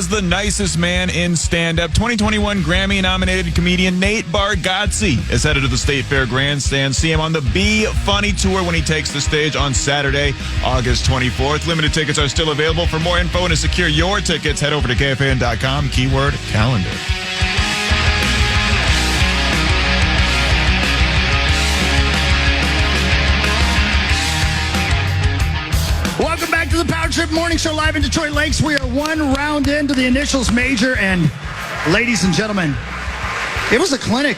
as the nicest man in stand-up. 2021 Grammy-nominated comedian Nate Bargatze is headed to the State Fair Grandstand. See him on the Be Funny Tour when he takes the stage on Saturday, August 24th. Limited tickets are still available. For more info and to secure your tickets, head over to KFAN.com, keyword calendar. Welcome back to the Power Trip Morning Show live in Detroit Lakes. We are one round into the initials major, and ladies and gentlemen, it was a clinic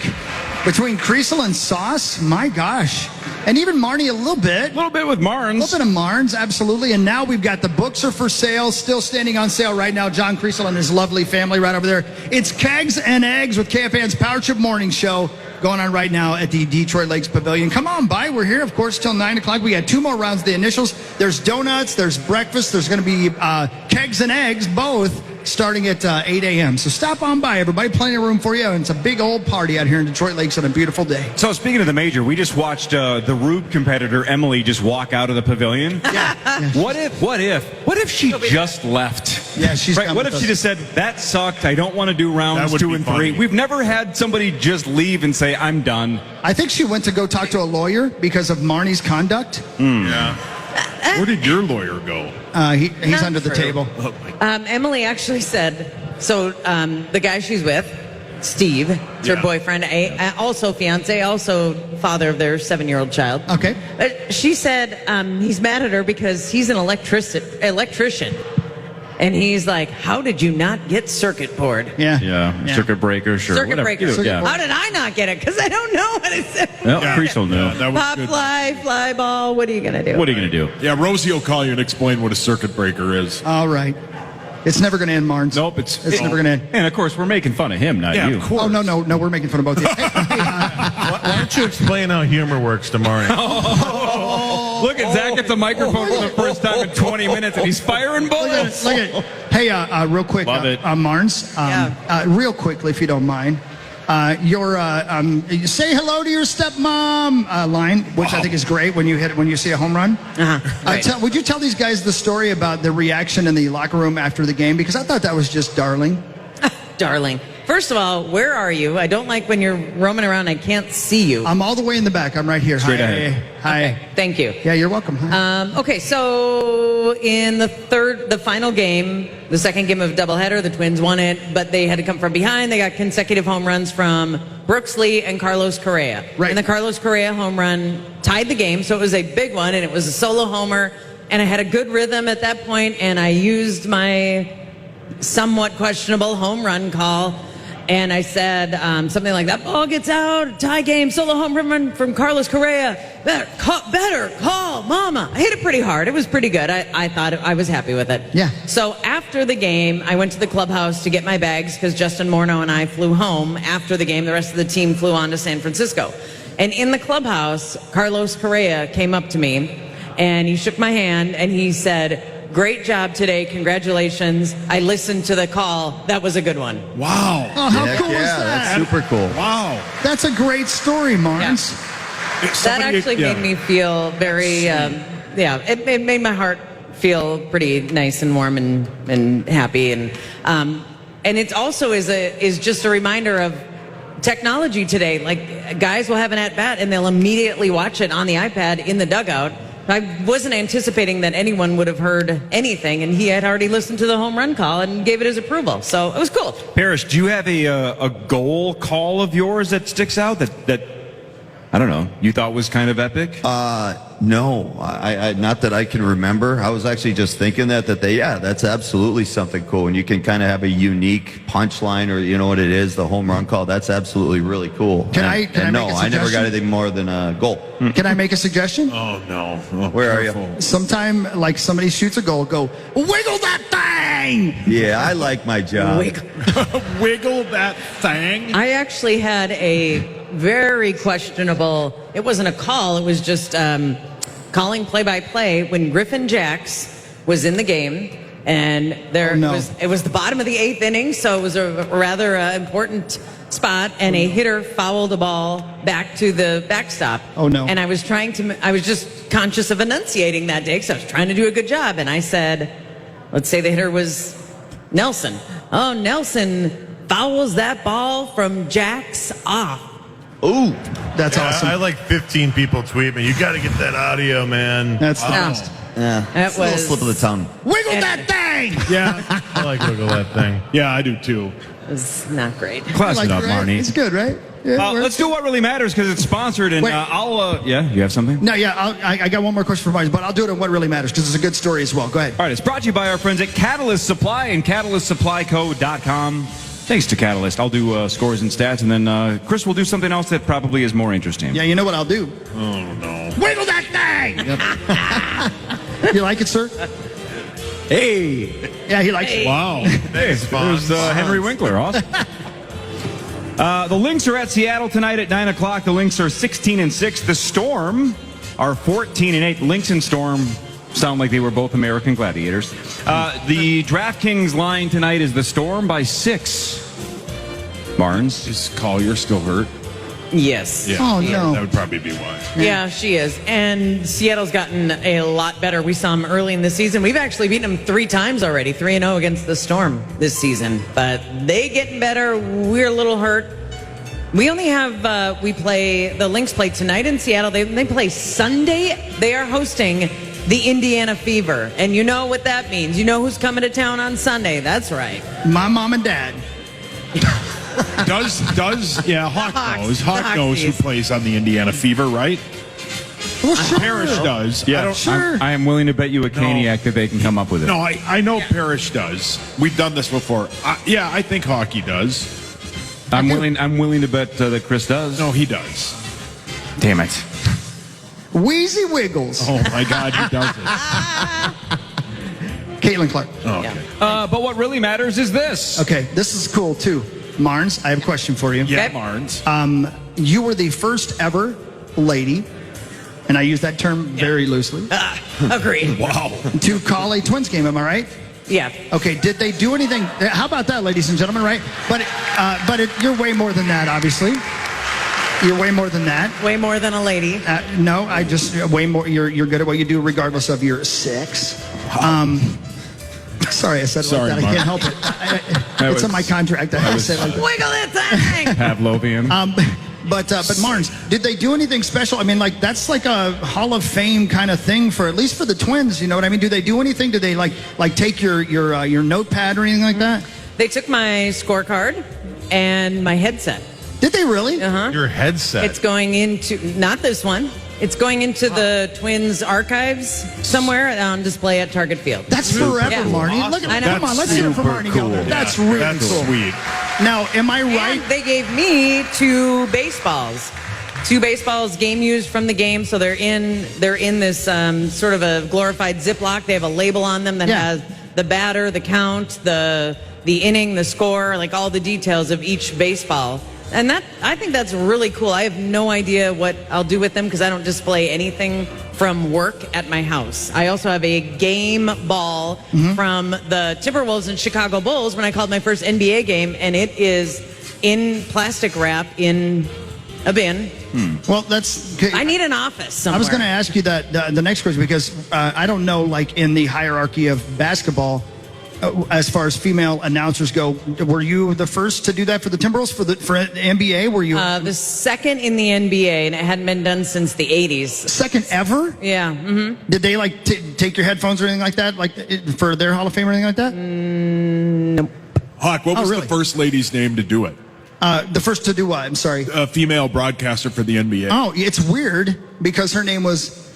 between Creasel and Sauce. My gosh. And even Marney a little bit. A little bit with Marnes. A little bit of Marnes, absolutely. And now we've got the books are for sale, still standing on sale right now. John Creasel and his lovely family right over there. It's Kegs and Eggs with KFAN's Power Trip Morning Show going on right now at the Detroit Lakes Pavilion. Come on by. We're here, of course, till 9 o'clock. We got 2 more rounds of the initials. There's donuts. There's breakfast. There's going to be Kegs and Eggs, both starting at 8 a.m. So stop on by, everybody. Plenty of room for you. And it's a big old party out here in Detroit Lakes on a beautiful day. So speaking of the major, we just watched the Rube competitor, Emily, just walk out of the pavilion. Yeah. What if she just left? Yeah, she's right. What if she just said, that sucked, I don't want to do rounds 2 and 3. We've never had somebody just leave and say, I'm done. I think she went to go talk to a lawyer because of Marnie's conduct. Yeah. Where did your lawyer go? He's Not under the true. table. Emily actually said, so the guy she's with, Steve, it's her boyfriend, also fiance, also father of their 7-year-old child. Okay. She said he's mad at her because he's an electrician. And he's like, how did you not get circuit board? Yeah. Circuit breaker, sure. Circuit whatever. breaker. Yeah. How did I not get it? Because I don't know what it said. Well, Creasel knew. Yeah, that was Pop, good. fly ball. What are you going to do? What are you going to do? Yeah, Rosie will call you and explain what a circuit breaker is. All right. It's never going to end, Marnes. Nope, It's never going to end. And of course, we're making fun of him, not you. Of course. Oh, no, we're making fun of both of you. Why don't you explain how humor works to Marnie? Look at Zach at the microphone for the first time in 20 minutes, and he's firing bullets. Look at Hey, real quick, Love it. Marnes, real quickly, if you don't mind, you say hello to your stepmom line, which I think is great when you see a home run. Right. Would you tell these guys the story about the reaction in the locker room after the game? Because I thought that was just darling. Darling. First of all, where are you? I don't like when you're roaming around. I can't see you. I'm all the way in the back. I'm right here. Straight ahead. Hi. Okay, thank you. Yeah, you're welcome. Hi. Okay, so in the final game, the second game of a doubleheader, the Twins won it, but they had to come from behind. They got consecutive home runs from Brooks Lee and Carlos Correa. Right. And the Carlos Correa home run tied the game, so it was a big one, and it was a solo homer. And I had a good rhythm at that point, and I used my somewhat questionable home run call. And I said something like, that ball gets out, tie game, solo home run from Carlos Correa. Better call, mama. I hit it pretty hard. It was pretty good. I thought I was happy with it. Yeah. So after the game, I went to the clubhouse to get my bags because Justin Morneau and I flew home after the game. The rest of the team flew on to San Francisco. And in the clubhouse, Carlos Correa came up to me and he shook my hand and he said, great job today. Congratulations. I listened to the call. That was a good one. Wow. Oh, how cool is that? That's super cool. Wow. That's a great story, Marnes. That actually made me feel very, it made my heart feel pretty nice and warm and happy. And it also is just a reminder of technology today. Like, guys will have an at-bat and they'll immediately watch it on the iPad in the dugout. I wasn't anticipating that anyone would have heard anything, and he had already listened to the home run call and gave it his approval. So it was cool. Parrish, do you have a goal call of yours that sticks out that I don't know, you thought was kind of epic? No, I not that I can remember. I was actually just thinking that's absolutely something cool. And you can kind of have a unique punchline, or you know what it is, the home run call. That's absolutely really cool. Can I make a I never got suggestion? anything more than a goal. Can I make a suggestion? Oh, no. Oh, Where are you? careful. Sometime, like somebody shoots a goal, go, wiggle that thing! Yeah, I like my job. Wiggle that thing. I actually had a very questionable, it wasn't a call, it was just calling play-by-play when Griffin Jacks was in the game, and it was the bottom of the 8th inning, so it was a rather important spot, and a hitter fouled a ball back to the backstop. Oh, no. And I was just conscious of enunciating that day, because I was trying to do a good job, and I said, let's say the hitter was Nelson. Oh, Nelson fouls that ball from Jack's off. Ooh. That's awesome. I like 15 people tweet me. You got to get that audio, man. That's the Yeah. best. Yeah. That It's a little was- slip of the tongue. Wiggle that thing! Yeah. I like wiggle that thing. Yeah, I do too. It was not great. Class it up, right? Marnie. It's good, right? Yeah, it works. Let's do what really matters because it's sponsored, and Wait. yeah, you have something? No, yeah, I got one more question for Marnie, but I'll do it on what really matters because it's a good story as well. Go ahead. All right, it's brought to you by our friends at Catalyst Supply and CatalystSupplyCo.com. Thanks to Catalyst. I'll do scores and stats, and then Chris will do something else that probably is more interesting. Yeah, you know what I'll do? Oh, no. Wiggle that thing! You like it, sir? Hey! Yeah, he likes it. Wow. Hey, there's Henry Winkler. Awesome. The Lynx are at Seattle tonight at 9 o'clock. The Lynx are 16-6. The Storm are 14-8. Lynx and Storm sound like they were both American gladiators. The DraftKings line tonight is the Storm by 6. Barnes. Is Collier still hurt? Yes. Yeah. Oh, no. That would probably be why. Yeah, she is. And Seattle's gotten a lot better. We saw them early in the season. We've actually beaten them 3 times already, 3-0 against the Storm this season. But they getting better. We're a little hurt. We only have, the Lynx play tonight in Seattle. They play Sunday. They are hosting the Indiana Fever. And you know what that means. You know who's coming to town on Sunday. That's right. My mom and dad. Hawk knows. The Hawk knows who Hawksies. plays on the Indiana Fever, right? Well, sure. Parrish does. Yeah, I don't, Sure. I am willing to bet you a caniac that they can come up with it. No, I know Parrish does. We've done this before. I think Hockey does. I'm willing to bet that Chris does. No, he does. Damn it. Wheezy Wiggles. Oh, my God, he does it. Caitlin Clark. Oh, okay. But what really matters is this. Okay, this is cool, too. Marnes, I have a question for you. Yeah, Okay. Marnes. You were the first ever lady, and I use that term very loosely, Agreed. Wow. to call a Twins game. Am I right? Yeah. Okay, did they do anything? How about that, ladies and gentlemen, right? But you're way more than that, obviously. You're way more than that. Way more than a lady. No, I just way more. You're good at what you do, regardless of your sex. Sorry, I said it Sorry, like that. I Mark. can't help it. It's in my contract. I have to say it like that. Wiggle that thing. Pavlovian. But Marnes, did they do anything special? I mean, like that's like a Hall of Fame kind of thing for at least for the Twins. You know what I mean? Do they do anything? Do they like take your notepad or anything like that? They took my scorecard and my headset. Did they really? Your headset. It's going into, not this one. It's going into the Twins archives somewhere on display at Target Field. That's forever, Yeah. Marnie. Look I at know. come on, let's hear it for super Marnie. cool. Go. That's really That's cool. sweet. Now, am I right? And they gave me 2 baseballs. 2 baseballs, game used from the game. So they're in this sort of a glorified Ziploc. They have a label on them that Yeah. has the batter, the count, the inning, the score, like all the details of each baseball. And I think that's really cool. I have no idea what I'll do with them because I don't display anything from work at my house. I also have a game ball from the Timberwolves and Chicago Bulls when I called my first NBA game, and it is in plastic wrap in a bin. Well, that's. Okay. I need an office somewhere. I was going to ask you that the next question because I don't know, like in the hierarchy of basketball, as far as female announcers go, were you the first to do that for the Timberwolves for the NBA? Were you the second in the NBA, and it hadn't been done since the 80s. second ever? Yeah. Mm-hmm. Did they like take your headphones or anything like that, like for their Hall of Fame or anything like that? Nope. Hawk, what was really? the first lady's name to do it? The first to do what? I'm sorry. A female broadcaster for the NBA. Oh, it's weird because her name was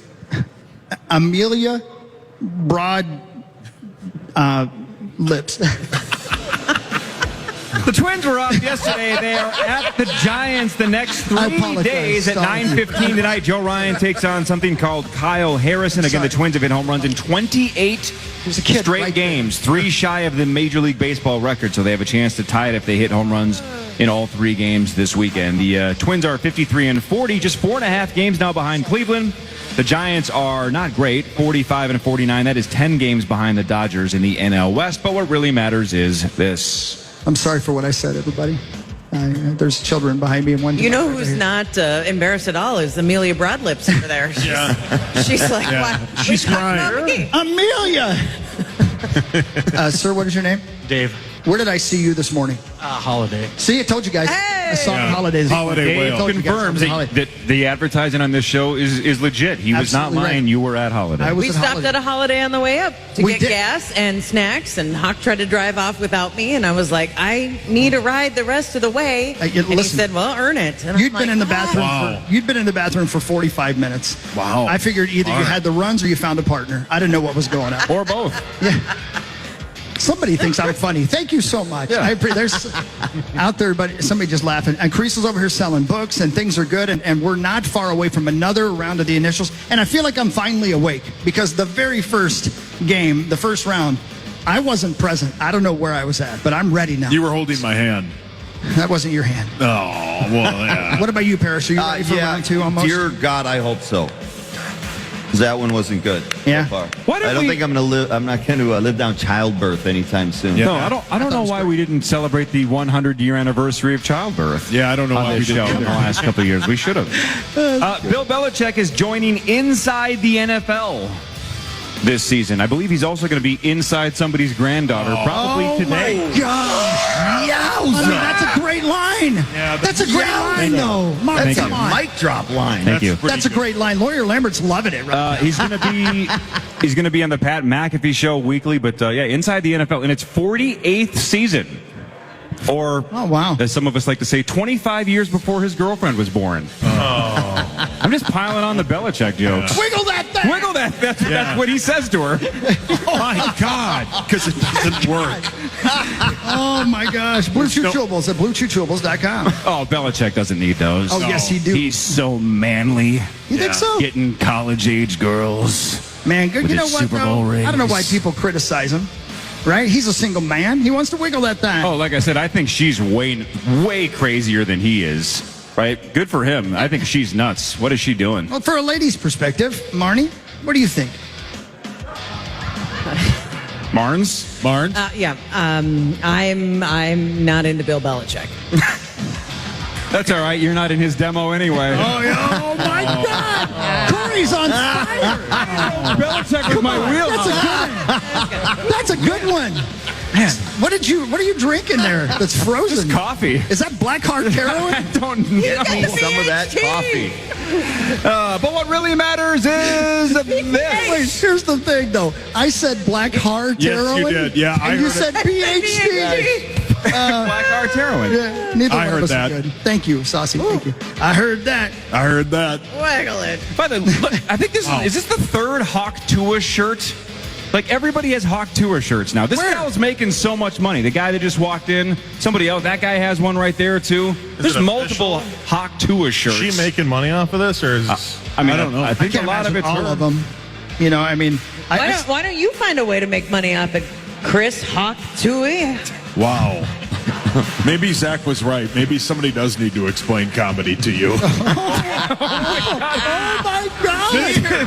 Amelia Broad Lips. The Twins were up yesterday. They are at the Giants the next 3 apologize. days at Sorry. 9:15 tonight. Joe Ryan takes on something called Kyle Harrison. Again, the Twins have hit home runs in 28 There's a kid straight right there. games, 3 shy of the Major League Baseball record, so they have a chance to tie it if they hit home runs in all 3 games this weekend. The Twins are 53-40, just 4.5 games now behind Cleveland. The Giants are not great, 45-49. That is 10 games behind the Dodgers in the NL West. But what really matters is this. I'm sorry for what I said, everybody. There's children behind me and one. You know who's not embarrassed at all is Amelia Broadlips over there. She's like, Yeah. what? She's What are you talking crying. about me? Amelia. Sir, what is your name? Dave. Where did I see you this morning? Holiday. See, I told you guys. I saw it on Holidays. Holiday Dave Whale. confirms that the advertising on this show is legit. He was not Absolutely lying. right. You were at Holiday. We stopped at a Holiday on the way up to We get did. gas and snacks, and Hawk tried to drive off without me, and I was like, I need a ride the rest of the way. And he listen, said, well, earn it. And You'd I'm been like, in the bathroom. Wow. You'd been in the bathroom for 45 minutes. Wow. I figured either you had the runs or you found a partner. I didn't know what was going on. Or both. Somebody thinks I'm funny. Thank you so much. There's out there, but somebody just laughing. And Creasel's over here selling books, and things are good. And we're not far away from another round of the initials. And I feel like I'm finally awake because the very first game, the first round, I wasn't present. I don't know where I was at, but I'm ready now. You were holding my hand. That wasn't your hand. Oh, well, yeah. What about you, Parrish? Are you ready for round two almost? Dear God, I hope so. 'Cause that one wasn't good Yeah. so far. Why don't I don't we- think I'm not going to live down childbirth anytime soon. No, I don't know why we didn't celebrate the 100-year anniversary of childbirth. Yeah, I don't know why on we this didn't show in either. the last couple of years. We should have. Bill Belichick is joining Inside the NFL this season. I believe he's also going to be inside somebody's granddaughter, probably today. Oh my gosh! Yowza! I mean, that's a great line. Yeah, that's a great line, though. Mark, That's a come on. mic drop line. Thank you. That's a great line. Lawyer Lambert's loving it. Right? He's going to be on the Pat McAfee show weekly, but Inside the NFL in its 48th season, or Oh, wow. as some of us like to say, 25 years before his girlfriend was born. I'm just piling on the Belichick jokes. Wiggle that thing. Wiggle that. That's what he says to her. My God, because it doesn't work. Oh my gosh! Blue Chew Chewables at BlueChewChewables.com. Oh, Belichick doesn't need those. Oh yes, he do. He's so manly. You think so? Getting college-age girls. Man, good. with You know his what? Super Though? Bowl I don't know why rings. people criticize him. Right? He's a single man. He wants to wiggle that thing. Oh, like I said, I think she's way crazier than he is. Right? Good for him. I think she's nuts. What is she doing? Well, for a lady's perspective, Marney, what do you think? Marnes? I'm not into Bill Belichick. That's all right. You're not in his demo anyway. Oh my God! Cory's on fire. Belichick was my wheel. That's a good one. Man, what are you drinking there? That's frozen. Just coffee. Is that black heart heroin? I don't know. Some of that coffee. But what really matters is this. Wait, here's the thing, though. I said black heart Yes, heroin. you did. Yeah, I and you heard said PhD. Black heart heroin. Yeah, neither I one heard of us that. are good. Thank you, Saucy. Thank you. I heard that. I heard that. Wiggle it. By the way, look, I think is this the third Hawk Tua shirt? Like everybody has Hawk Tua shirts now. This guy's making so much money. The guy that just walked in, somebody else, that guy has one right there too. There's it multiple Hawk Tua shirts. Is she making money off of this, or is I mean, I don't know. I think I can't a lot of imagine it's all her. of them. You know, I mean, Why don't you find a way to make money off it, Chris Hawk Tui? Wow. Maybe Zach was right. Maybe somebody does need to explain comedy to you. oh my God!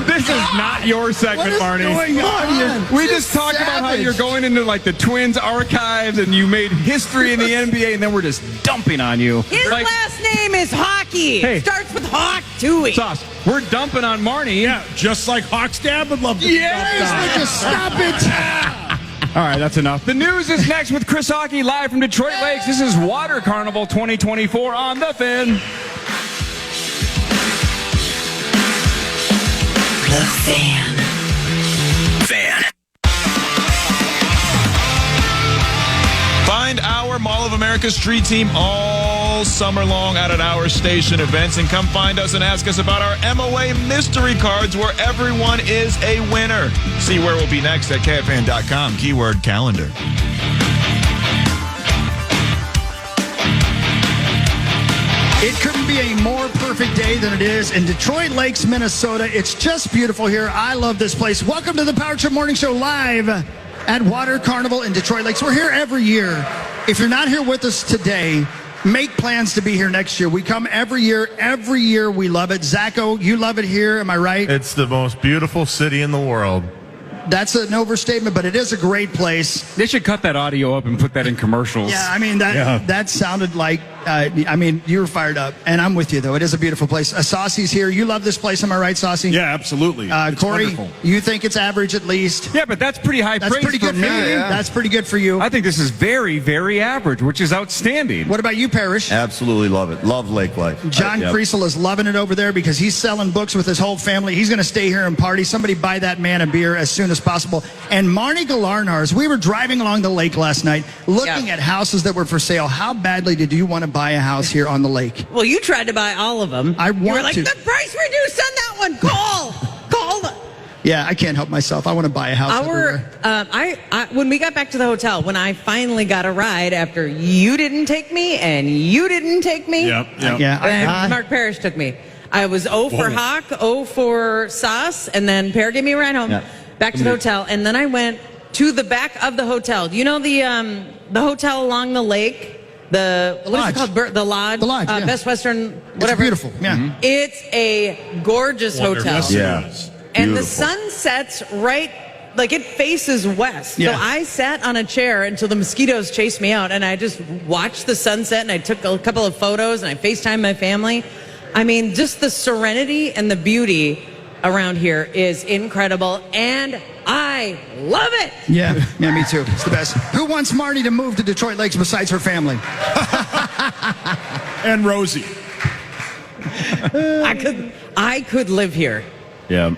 This is not your What segment, is Marney. going on? We just talked about how you're going into like the Twins archives and you made history in the NBA, and then we're just dumping on you. His Like, last name is Hockey. Hey. Starts with Hawk Tui. Sauce, we're dumping on Marney. Yeah, just like Hawk's dad would love to be dumped on. Just stop it! All right, that's enough. The news is next with Chris Hockey live from Detroit Lakes. This is Water Carnival 2024 on The Fan. The Fan. Find our Mall of America street team all summer long out at our station events, and come find us and ask us about our MOA mystery cards where everyone is a winner. See where we'll be next at KFAN.com, keyword calendar. It couldn't be a more perfect day than it is in Detroit Lakes, Minnesota. It's just beautiful here. I love this place. Welcome to the Power Trip Morning Show live at Water Carnival in Detroit Lakes. We're here every year. If you're not here with us today, make plans to be here next year. We come every year. Every year we love it. Zacho, you love it here. Am I right? it's the most beautiful city in the world? That's an overstatement, but it is a great place. They should cut that audio up and put that in commercials. Yeah, I mean, that sounded like I mean, you were fired up, and I'm with you, though. It is a beautiful place. Saucy's here. You love this place, am I right, Saucy? Yeah, absolutely. It's Cory, wonderful. you think it's average at least? Yeah, but that's pretty high That's praise pretty good for me. for you. That's pretty good for you. I think this is very, very average, which is outstanding. What about you, Parrish? Absolutely love it. Love lake life. John Creasel is loving it over there because he's selling books with his whole family. He's going to stay here and party. Somebody buy that man a beer as soon as possible. And Marney Galarnars, we were driving along the lake last night looking at houses that were for sale. How badly did you want to buy a house here on the lake? Well, you tried to buy all of them. I You were want like, to. the price reduced on that one. Call. Yeah, I can't help myself. I want to buy a house everywhere. When we got back to the hotel, when I finally got a ride after you didn't take me and you didn't take me. Yep. And Mark Parrish took me. I was O for Hawk, O for Sauce, and then Pear gave me a ride home. Back to the hotel, and then I went to the back of the hotel. You know the hotel along the lake? What is it called? The Lodge? The Lodge, yeah. Best Western, It's whatever. beautiful, yeah. It's a gorgeous hotel. Yeah. And the Beautiful. sun sets right, like it faces west. Yeah. So I sat on a chair until the mosquitoes chased me out, and I just watched the sunset, and I took a couple of photos, and I FaceTimed my family. I mean, just the serenity and the beauty around here is incredible, and I love it. Yeah, me too. It's the best. Who wants Marty to move to Detroit Lakes besides her family? And Rosie. I could live here. Yeah.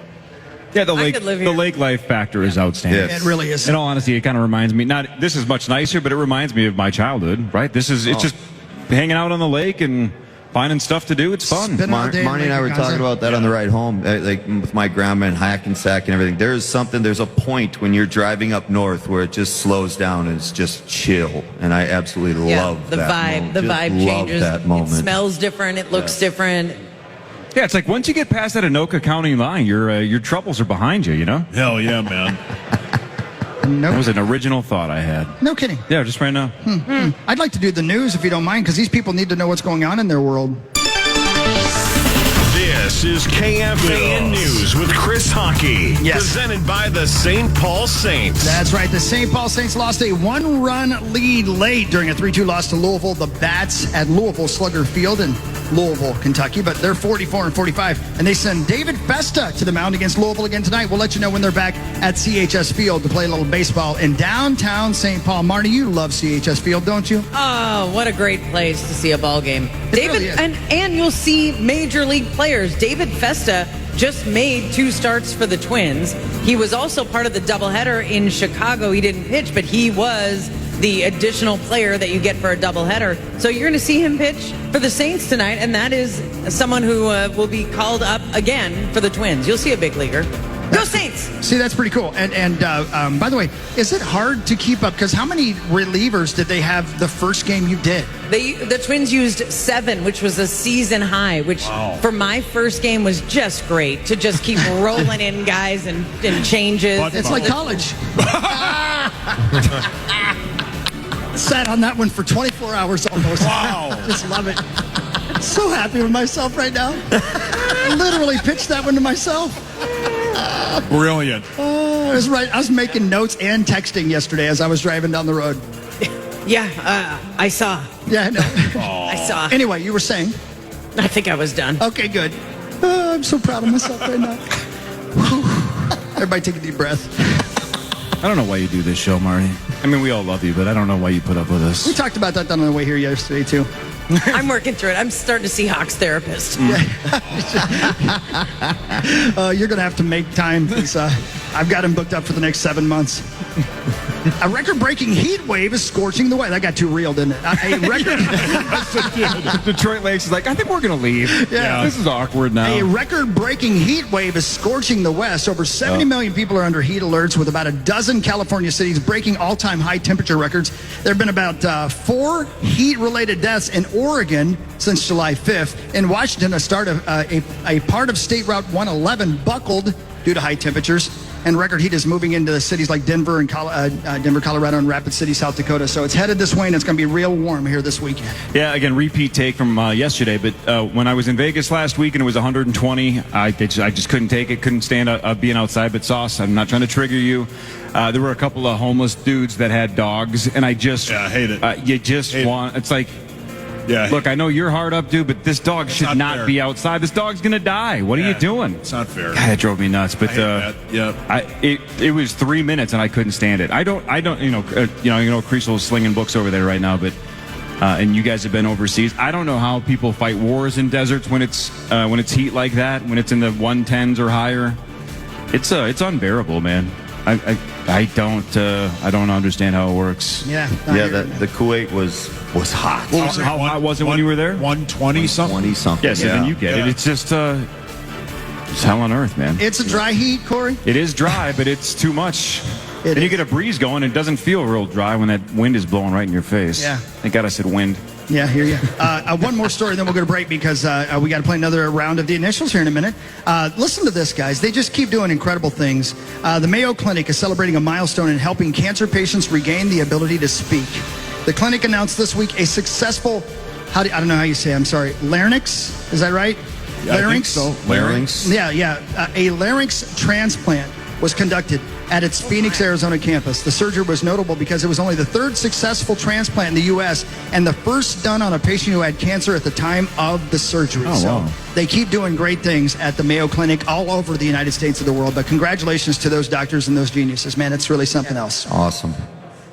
Yeah, the I lake, could live the here. lake life factor is outstanding. Yes. It really is. In all honesty, it kind of reminds me, this is much nicer, but it reminds me of my childhood, right? It's just hanging out on the lake and finding stuff to do. It's fun. Spending all day in Marnie and I were Lake talking Wisconsin. about that on the ride home, like with my grandma and Hackensack and everything. There's a point when you're driving up north where it just slows down and it's just chill. And I absolutely love the that vibe. moment. The Just vibe love changes. that moment. It smells different. It looks different. Yeah, it's like once you get past that Anoka County line, your troubles are behind you, you know? Hell yeah, man. That was an original thought I had. No kidding. Yeah, just right now. I'd like to do the news if you don't mind, because these people need to know what's going on in their world. This is KFAN News with Chris Hockey. Yes. Presented by the St. Paul Saints. That's right. The St. Paul Saints lost a one-run lead late during a 3-2 loss to Louisville. The Bats at Louisville Slugger Field in Louisville, Kentucky. But they're 44-45, and they send David Festa to the mound against Louisville again tonight. We'll let you know when they're back at CHS Field to play a little baseball in downtown St. Paul. Marty, you love CHS Field, don't you? Oh, what a great place to see a ball game. really is. And you'll see major league players. David Festa just made 2 starts for the Twins. He was also part of the doubleheader in Chicago. He didn't pitch, but he was the additional player that you get for a doubleheader. So you're going to see him pitch for the Saints tonight, and that is someone who will be called up again for the Twins. You'll see a big leaguer. Go Saints! See, that's pretty cool. And by the way, is it hard to keep up? Because how many relievers did they have the first game you did? The Twins used 7, which was a season high, which for my first game was just great to just keep rolling in guys and changes. It's like college. Sat on that one for 24 hours almost. Wow. Just love it. So happy with myself right now. Literally pitched that one to myself. Brilliant. I was making notes and texting yesterday as I was driving down the road. Yeah, I saw. Yeah, I know. I saw. Anyway, you were saying? I think I was done. Okay, good. I'm so proud of myself right now. Everybody take a deep breath. I don't know why you do this show, Marty. I mean, we all love you, but I don't know why you put up with We us. talked about that on the way here yesterday, too. I'm working through it. I'm starting to see Hawk's therapist. You're going to have to make time because I've got him booked up for the next 7 months. A record-breaking heat wave is scorching the way. That got too real, didn't it? A record. Detroit Lakes is like, I think we're going to leave. Yeah. This is awkward now. A record-breaking heat wave is scorching the West. Over 70 million people are under heat alerts, with about a dozen California cities breaking all-time high temperature records. There have been about 4 heat-related deaths in Oregon since July 5th. In Washington, a part of State Route 111 buckled due to high temperatures. And record heat is moving into cities like Denver, and Denver, Colorado, and Rapid City, South Dakota. So it's headed this way, and it's going to be real warm here this weekend. Yeah, again, repeat take from yesterday. But when I was in Vegas last week and it was 120, I just couldn't take it. Couldn't stand being outside. But Sauce, I'm not trying to trigger you. There were a couple of homeless dudes that had dogs, and I just I hate it. You just Hate want. It's like Yeah. Look, I know you're hard up, dude, but this dog should not fair. be outside. This dog's going to die. What are you doing? It's not fair. God, it drove me nuts. But it was 3 minutes and I couldn't stand it. I don't. Creasel's slinging books over there right now, but and you guys have been overseas. I don't know how people fight wars in deserts when it's heat like that, when it's in the 110s or higher. It's unbearable, man. I don't understand how it works. Yeah. The Kuwait was hot. How hot was it when you were there? 120 something. 20 something. Yeah, so then you get it. It's just it's hell on earth, man. It's a dry heat, Corey. It is dry, but it's too much. It And you is. get a breeze going, it doesn't feel real dry when that wind is blowing right in your face. Yeah. Thank God I said wind. Yeah, hear you. One more story, then we'll go to break because we got to play another round of the initials here in a minute. Listen to this, guys. They just keep doing incredible things. The Mayo Clinic is celebrating a milestone in helping cancer patients regain the ability to speak. The clinic announced this week a successful, I don't know how you say it, I'm sorry, larynx? Is that right? Yeah, Larynx? I think so. Larynx. Yeah. A larynx transplant was conducted at its Phoenix, Arizona campus. The surgery was notable because it was only the third successful transplant in the U.S. and the first done on a patient who had cancer at the time of the surgery. Wow. They keep doing great things at the Mayo Clinic all over the United States and the world. But congratulations to those doctors and those geniuses, man. It's really something else. Awesome.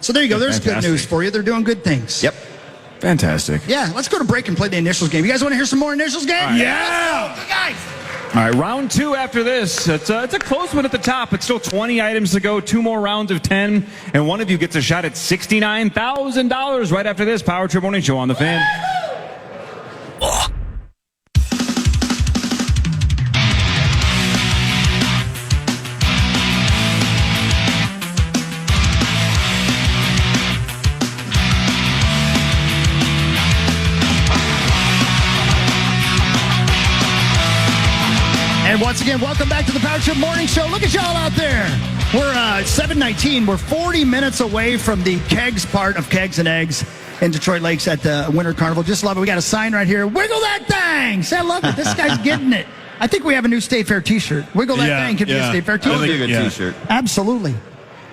So there you go. There's Fantastic. good news for you. They're doing good things. Yep. Fantastic. Yeah, let's go to break and play the initials game. You guys want to hear some more initials game? Yeah. Okay, guys. All right, round 2 after this. It's a close one at the top. It's still 20 items to go, 2 more rounds of 10, and one of you gets a shot at $69,000 right after this Power Trip Morning Show on the Fan. And once again, welcome back to the Power Trip Morning Show. Look at y'all out there. We're 7:19. We're 40 minutes away from the kegs part of Kegs and Eggs in Detroit Lakes at the Winter Carnival. Just love it. We got a sign right here. Wiggle that thing. Say, I love it. This guy's getting it. I think we have a new State Fair T-shirt. Wiggle that thing could be a State Fair That would T-shirt. be a good T-shirt. Absolutely.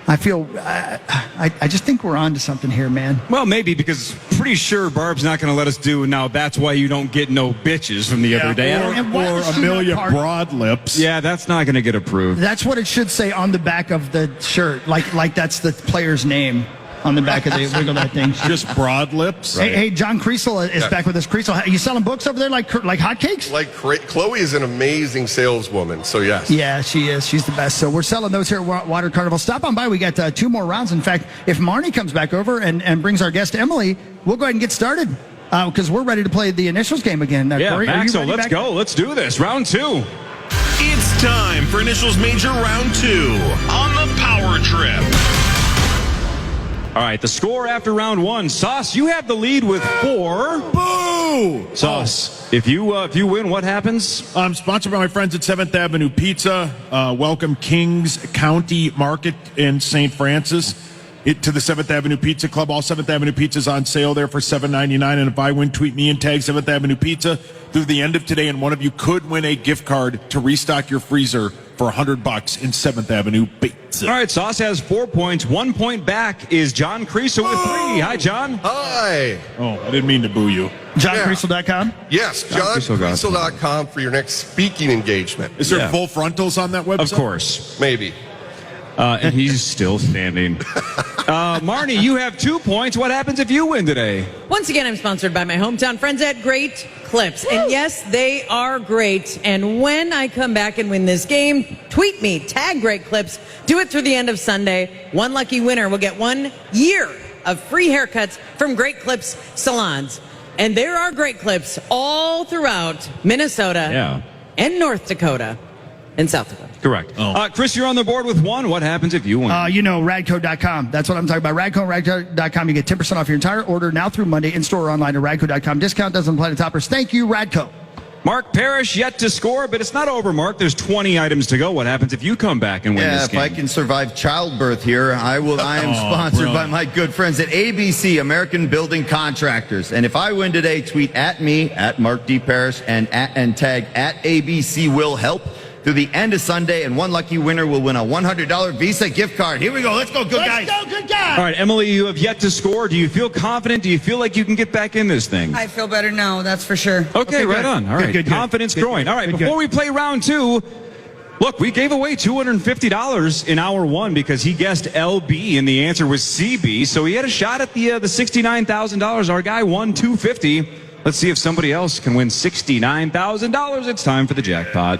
I feel, I just think we're on to something here, man. Well, maybe, because pretty sure Barb's not going to let us do now. That's why you don't get no bitches from the other day. And why Or was she Amelia not part- Broadlips. Yeah, that's not going to get approved. That's what it should say on the back of the shirt. Like that's the player's name on the back of the Wiggle That Thing shirt. Just Broadlips. Hey, John Creasel is back with us. Creasel, are you selling books over there like hotcakes? Chloe is an amazing saleswoman, so yes. Yeah, she is. She's the best. So we're selling those here at Water Carnival. Stop on by. We got 2 more rounds. In fact, if Marney comes back over and brings our guest Emily, we'll go ahead and get started because we're ready to play the initials game again. Yeah, Corey, are you Maxo, ready let's back? go. Let's do this. Round 2. It's time for Initials Major Round 2 on the Power Trip. All right, the score after round 1. Sauce, you have the lead with 4. Boo! Sauce, if you win, what happens? I'm sponsored by my friends at 7th Avenue Pizza. Welcome Kings County Market in St. Francis to the 7th Avenue Pizza Club. All 7th Avenue Pizzas on sale there for $7.99. And if I win, tweet me and tag 7th Avenue Pizza through the end of today, and one of you could win a gift card to restock your freezer for $100 in 7th Avenue Pizza. All right, Sauce has 4 points. 1 point back is John Creasel with 3. Hi, John. Hi. Oh, I didn't mean to boo you. JohnCreasel.com? Yes, JohnCreasel.com for your next speaking engagement. Is there full frontals on that website? Of course. Maybe. And he's still standing. Marney, you have 2 points. What happens if you win today? Once again, I'm sponsored by my hometown friends at Great Clips. And yes, they are great. And when I come back and win this game, tweet me, tag Great Clips. Do it through the end of Sunday. One lucky winner will get 1 year of free haircuts from Great Clips salons. And there are Great Clips all throughout Minnesota and North Dakota and South Dakota. Correct. Chris, you're on the board with 1. What happens if you win? Radco.com. That's what I'm talking about. Radco.com. You get 10% off your entire order now through Monday in store or online at Radco.com. Discount doesn't apply to toppers. Thank you, Radco. Mark Parrish yet to score, but it's not over, Mark. There's 20 items to go. What happens if you come back and win this If game? I can survive childbirth here, I will. I am sponsored by my good friends at ABC, American Building Contractors. And if I win today, tweet at me, at Mark D. Parrish, and tag at ABC Will Help. through the end of Sunday, and one lucky winner will win a $100 Visa gift card. Here we go. Let's go, good guys. Let's go, good guys. All right, Emily, you have yet to score. Do you feel confident? Do you feel like you can get back in this thing? I feel better now, that's for sure. Okay, right on. All right, good. confidence growing. All right, before we play round 2, look, we gave away $250 in hour 1 because he guessed LB and the answer was CB. So he had a shot at the $69,000. Our guy won $250. Let's see if somebody else can win $69,000. It's time for the jackpot.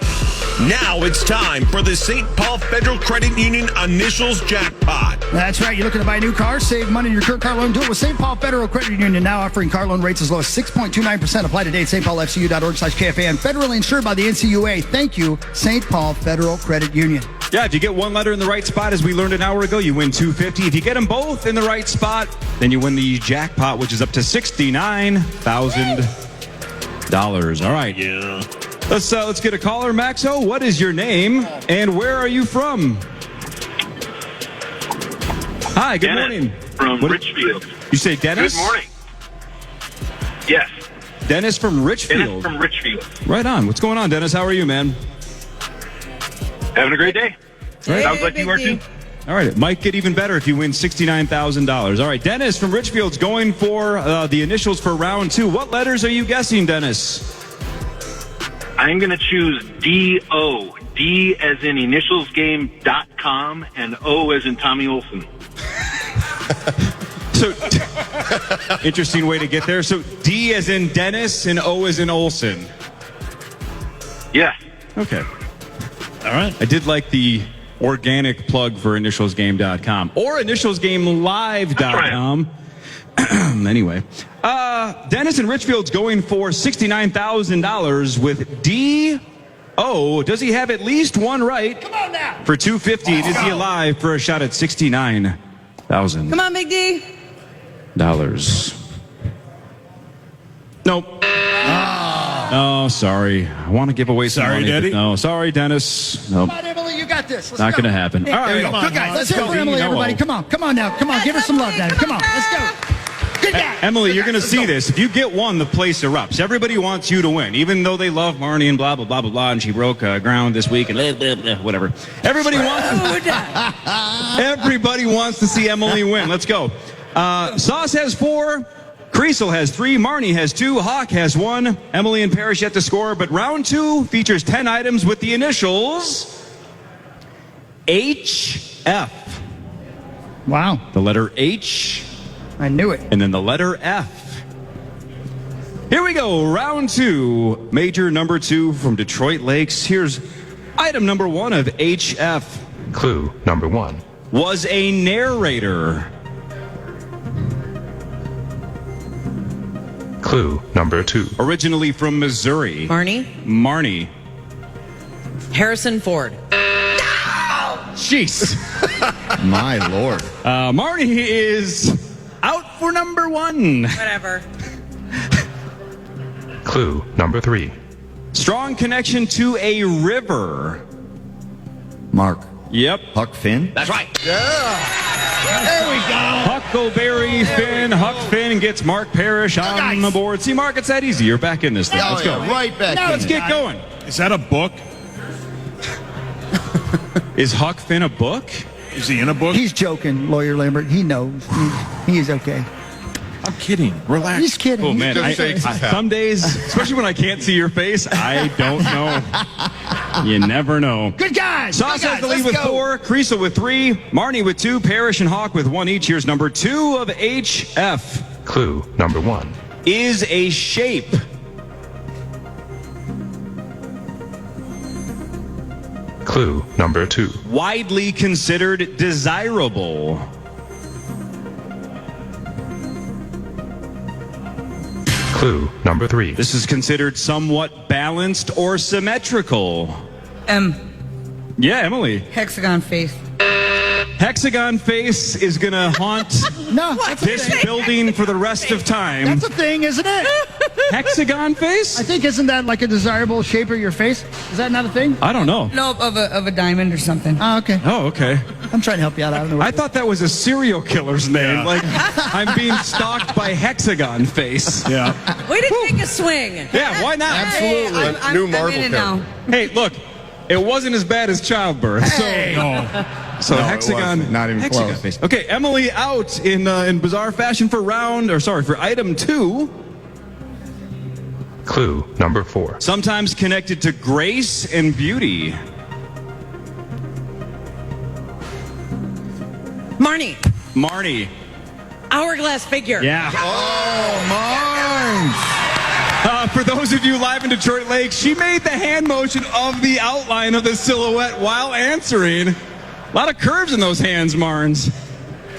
Now it's time for the St. Paul Federal Credit Union Initials Jackpot. That's right. You're looking to buy a new car, save money in your current car loan. Do it with St. Paul Federal Credit Union, now offering car loan rates as low as 6.29%. Apply today at stpaulfcu.org/KFAN. Federally insured by the NCUA. Thank you, St. Paul Federal Credit Union. Yeah, if you get one letter in the right spot, as we learned an hour ago, you win $250. If you get them both in the right spot, then you win the jackpot, which is up to $69,000. All right. Yeah. Let's get a caller. Maxo, what is your name and where are you from? Hi, good morning. From Richfield. You say Dennis? Good morning. Yes. Dennis from Richfield. Dennis from Richfield. Right on. What's going on, Dennis? How are you, man? Having a great day. Right. Sounds like you are too. All right. It might get even better if you win $69,000. All right. Dennis from Richfield's going for the initials for round 2. What letters are you guessing, Dennis? I'm going to choose D-O. D as in initialsgame.com and O as in Tommy Olson. So, interesting way to get there. So, D as in Dennis and O as in Olson. Yes. Okay. All right. I did like the organic plug for initialsgame.com or initialsgamelive.com. Anyway, Dennis and Richfield's going for $69,000 with D-O. Does he have at least one right? Come on now. For $250, and is he alive for a shot at $69,000? Come on, Big D. Nope. Oh, sorry. I want to give away some money. Daddy. No, sorry, Dennis. Nope. Come on, Emily, you got this. Let's Not go. going to happen. All right, Come on, good guys. Let's hear it for Emily, everybody. Come on now. Come on, give her some love, Daddy. Come on, let's go. Good guy. Emily, you're going to see this. If you get one, the place erupts. Everybody wants you to win, even though they love Marney and blah, blah, blah, blah, blah, and she broke ground this week and blah, blah, blah, whatever. Everybody wants to see Emily win. Let's go. Sauce has 4. Creasel has 3. Marney has 2. Hawk has 1. Emily and Parrish yet to score, but round 2 features 10 items with the initials HF. Wow. The letter H. I knew it. And then the letter F. Here we go. Round 2. Major number 2 from Detroit Lakes. Here's item number 1 of HF. Clue number 1. Was a narrator. Clue number 2. Originally from Missouri. Marney. Harrison Ford. Jeez. My Lord. Marney is out for number 1. Whatever. Clue number 3. Strong connection to a river. Mark. Yep. Huck Finn. That's right. There we go. Huckleberry Finn. Huck Finn gets Mark Parrish on the board. See, Mark, it's that easy. You're back in this thing. Let's go. Right back Now in let's it. get going. Is that a book? Is Huck Finn a book? Is he in a book? He's joking, Lawyer Lambert. He knows. He's okay. I'm kidding. Relax. He's kidding. Oh, man. Some days, especially when I can't see your face, I don't know. You never know. Good guys. Sauce has the lead with 4. Creasel with 3. Marney with 2. Parrish and Hawk with 1 each. Here's number 2 of HF. Clue number 1. Is a shape. Clue number 2. Widely considered desirable. Clue number 3. This is considered somewhat balanced or symmetrical. Yeah, Emily. Hexagon face. Hexagon face is going to haunt this building for the rest of time. That's a thing, isn't it? Hexagon face? I think, isn't that like a desirable shape of your face? Is that not a thing? I don't know. No, of a diamond or something. Oh, okay. Oh, okay. I'm trying to help you out. I don't know. I thought that was a serial killer's name. Yeah. Like, I'm being stalked by Hexagon face. Yeah. Way to take a swing. Yeah, why not? Absolutely. I'm New in Marvel it character. now. Hey, look, It wasn't as bad as childbirth. Hey. So No, it hexagon, wasn't. Not even hexagon close. face. Okay, Emily out in bizarre fashion for item 2. Clue number 4. Sometimes connected to grace and beauty. Marney. Hourglass figure. Yeah. Marns. For those of you live in Detroit Lake, she made the hand motion of the outline of the silhouette while answering. A lot of curves in those hands, Marns.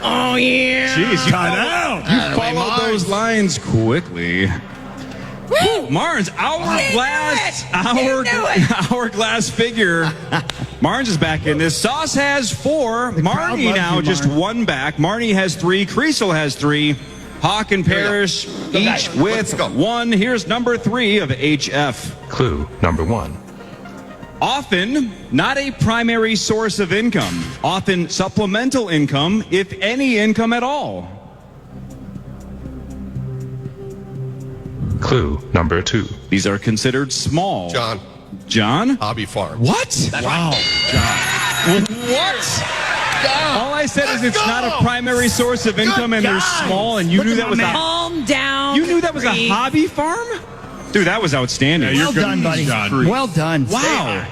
Oh, yeah. Jeez, you followed those lines quickly. Woo! Marns, hourglass figure. Marns is back in this. Sauce has 4. Marney now just 1 back. Marney has 3. Creasel has 3. Hawk and Parrish each with 1. Here's number 3 of HF. Clue number 1. Often not a primary source of income. Often supplemental income, if any income at all. Clue number 2. These are considered small. John? Hobby farm. What? Wow, John. What? All I said is it's not a primary source of income and they're small, and you knew that was Calm down. You knew that was a hobby farm? Dude, that was outstanding. Well done, buddy. John. Well done. Wow.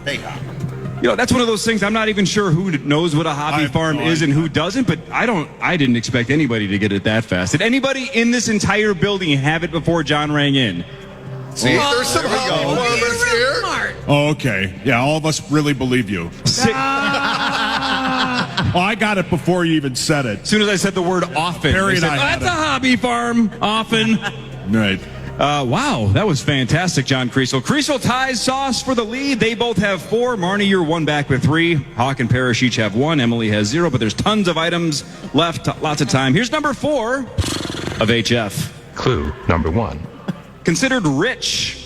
You know, that's one of those things. I'm not even sure who knows what a hobby farm is and who doesn't, but I didn't expect anybody to get it that fast. Did anybody in this entire building have it before John rang in? See, there's some hobby farmers here. Smart. Oh, okay. Yeah, all of us really believe you. I got it before you even said it. As soon as I said the word often, Perry they and said, I had that's a hobby farm, often. Right. Wow, that was fantastic, John Creasel. Creasel ties Sauce for the lead. They both have 4. Marney, you're 1 back with 3. Hawk and Parrish each have 1. Emily has 0, but there's tons of items left, lots of time. Here's number 4 of HF. Clue number 1. Considered rich.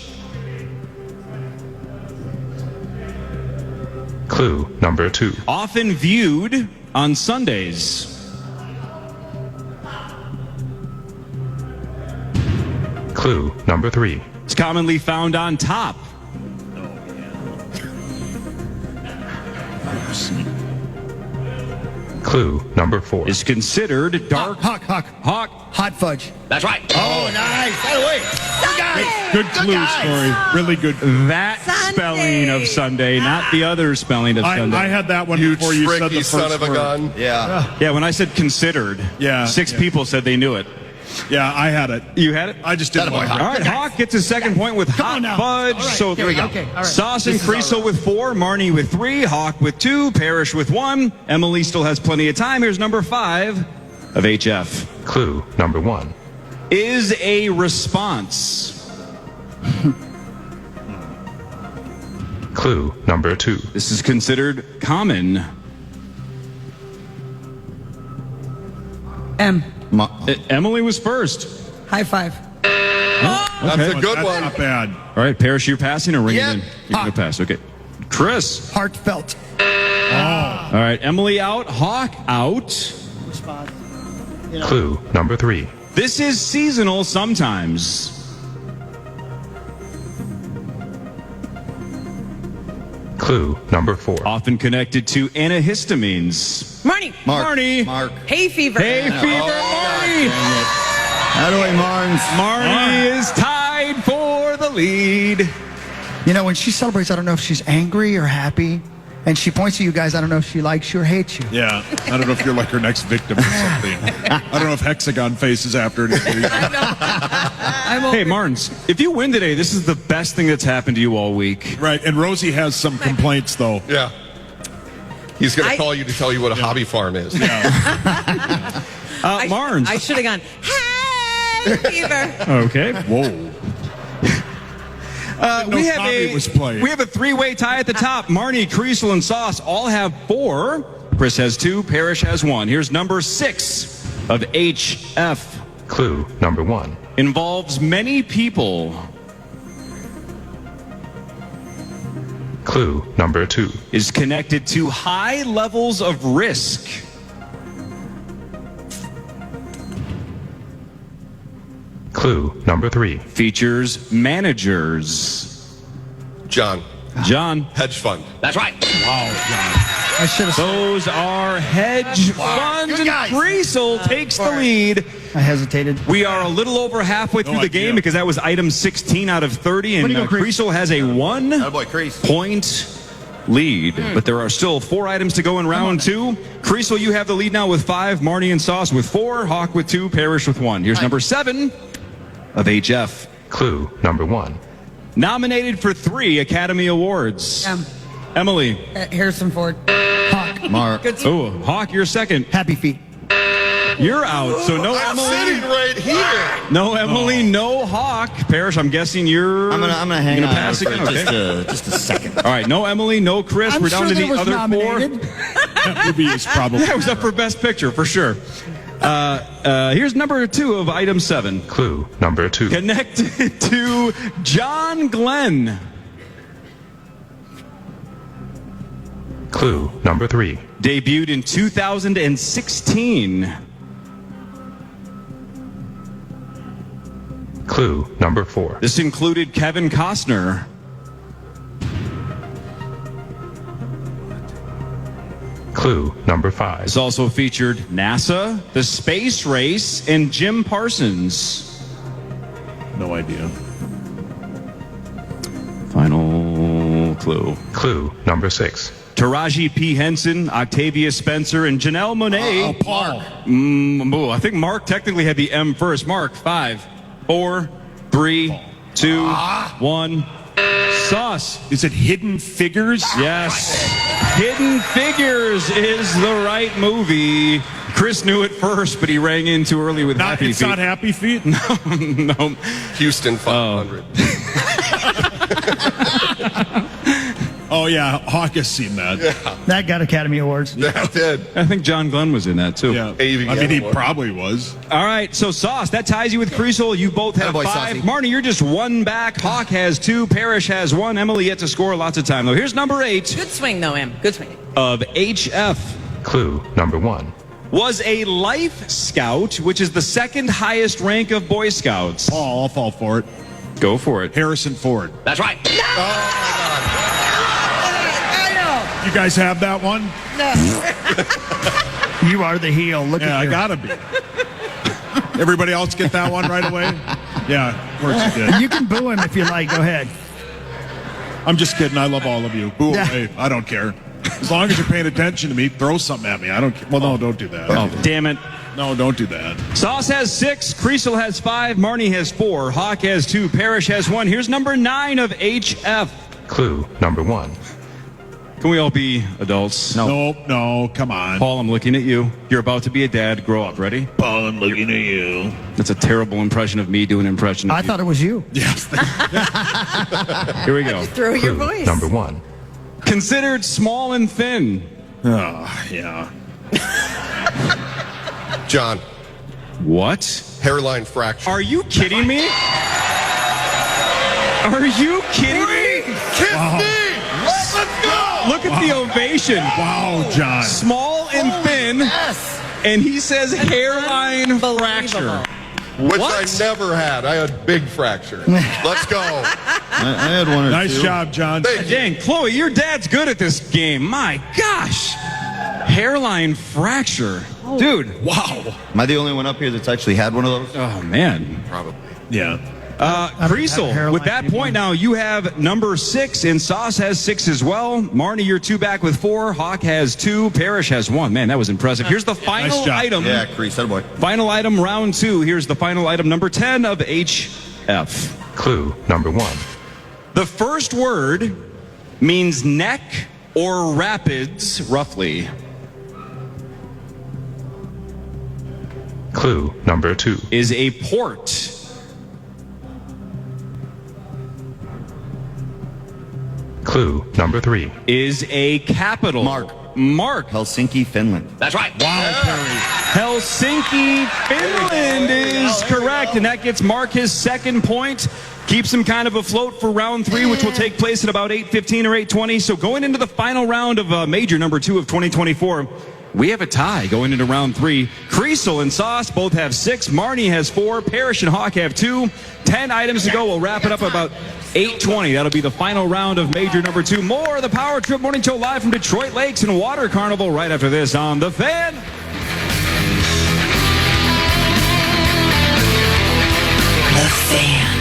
Clue number 2. Often viewed on Sundays. Clue number 3. It's commonly found on top. Clue number 4. Is considered dark. Hawk. Hot fudge. That's right. Oh, nice. By the way, Good clues, Cory. Really good. That spelling of Sunday, not the other spelling of Sunday. I had that one You before you said tricky the son first of a word. gun. Yeah. Yeah, when I said considered, 6 people said they knew it. Yeah, I had it. You had it? I just didn't want All right, Hawk gets his second point with hot fudge. So here we go. Okay, all right. Sauce and Creasel with 4, Marney with 3, Hawk with 2, Parrish with 1. Emily still has plenty of time. Here's number 5 of HF. Clue number 1. Is a response. Clue number 2. This is considered common. M. Emily was first. High five. That's a good one. Not bad. All right, Parrish, you're passing or ringing in? You're going to pass. Okay. Chris. Heartfelt. All right, Emily out, Hawk out. Clue number 3. This is seasonal sometimes. Clue number 4. Often connected to antihistamines. Marney. Marney. Mark. Hay fever. Hay fever, Marney. How do I, Marns? Marney is tied for the lead. You know, when she celebrates, I don't know if she's angry or happy. And she points at you guys, I don't know if she likes you or hates you. Yeah. I don't know if you're like her next victim or something. I don't know if Hexagon Face is after it. Hey, Martins, if you win today, this is the best thing that's happened to you all week. Right. And Rosie has some complaints, though. Yeah. He's going to call you to tell you what a hobby farm is. Marnes. I should have gone, hey, fever. Okay. Whoa. We have a 3-way tie at the top. Marney, Creasel, and Sauce all have 4. Chris has 2. Parrish has 1. Here's number 6 of HF. Clue number 1. Involves many people. Clue number 2. Is connected to high levels of risk. Clue number 3. Features managers. John. John. Hedge fund. That's right. Wow, John. I should have. Those are hedge funds, Good and guys. Creasel takes the lead. I hesitated. We are a little over halfway through the game because that was item 16 out of 30, and Creasel has a 1 point lead. But there are still 4 items to go in round 2. Creasel, you have the lead now with 5, Marney and Sauce with 4, Hawk with 2, Parrish with 1. Here's number 7 of HF. Clue number 1. Nominated for 3 Academy Awards. Emily. Harrison Ford. Hawk. Mark. Oh, Hawk, you're second. Happy Feet. You're out. So no I'm Emily. sitting right here. No Emily, no Hawk. Parrish, I'm guessing you're. I'm gonna hang on pass for again. Okay. just a second. All right, no Emily, no Chris. I'm We're down sure to that the was other nominated. 4. That movie is probably. That was up for Best Picture for sure. Here's number 2 of item 7. Clue number 2. Connected to John Glenn. Clue number 3. Debuted in 2016. Clue number 4. This included Kevin Costner. Clue number 5. This also featured NASA, the space race, and Jim Parsons. No idea. Final clue. Clue number 6. Taraji P. Henson, Octavia Spencer, and Janelle Monáe. Paul. I think Mark technically had the M first. Mark, 5, 4, 3, 2, 1. Sauce. Is it Hidden Figures? Yes. Hidden Figures is the right movie. Chris knew it first, but he rang in too early with Happy It's Feet. not Happy Feet? No. Houston 500. Oh, yeah. Hawk has seen that. Yeah. That got Academy Awards. Yeah, it did. I think John Glenn was in that too. Yeah. Maybe I mean, he one. probably was. All right, so Sauce, that ties you with Creasel. You both have Attaboy, 5. Saucy. Marney, you're just 1 back. Hawk has 2. Parrish has 1. Emily yet to score. Lots of time, though. Here's number 8 Good swing, though, Em. Good swing. of HF. Clue number 1. Was a Life Scout, which is the 2nd highest rank of Boy Scouts. Paul, I'll fall for it. Go for it. Harrison Ford. That's right. You guys have that one? You are the heel. Look Yeah, at I you. gotta be. Everybody else get that one right away? Yeah, of course you did. You can boo him if you like. Go ahead. I'm just kidding. I love all of you. Boo Yeah. away. I don't care. As long as you're paying attention to me, throw something at me. I don't care. Well, no, don't do that. Oh, damn it. No, don't do that. Sauce has 6. Creasel has 5. Marney has 4. Hawk has 2. Parrish has 1. Here's number 9 of HF. Clue number 1. Can we all be adults? No, come on. Paul, I'm looking at you. You're about to be a dad. Grow up. Ready? Paul, I'm looking at you. That's a terrible impression of me doing an impression of I you. thought it was you. Yes. Here we go. Throw your Clue voice. number 1. Considered small and thin. Oh, yeah. John, What? hairline fracture. Are you kidding me? Are you kidding me? Kiss me! Let's go! Look at the ovation. Wow, John. Small and thin. And he says hairline fracture. Which What? I never had. I had big fracture. Let's go. I had one or Nice two. job, John. Thank you. Dang, Chloe, your dad's good at this game. My gosh. Hairline fracture. Dude. Wow. Am I the only one up here that's actually had one of those? Oh, man. Probably. Yeah. Creasel, with that point now, you have number 6, and Sauce has 6 as well. Marney, you're 2 back with 4. Hawk has 2. Parrish has 1. Man, that was impressive. Here's the final Nice job. item. Yeah, Crease, that boy. Final item, round 2. Here's the final item, number 10 of HF. Clue number 1. The first word means neck or rapids, roughly. Clue number 2. Is a port. Clue number 3. Is a capital. Mark. Helsinki, Finland. That's right. Helsinki, Finland is correct, and that gets Mark his 2nd point. Keeps him kind of afloat for round 3, which will take place at about 8:15 or 8:20. So going into the final round of major number 2 of 2024, we have a tie going into round 3. Creasel and Sauce both have 6. Marney has 4. Parrish and Hawk have 2. 10 items to go. We'll wrap it up about 8:20. That'll be the final round of Major number 2. More of the Power Trip Morning Show live from Detroit Lakes and Water Carnival right after this on The Fan. The Fan.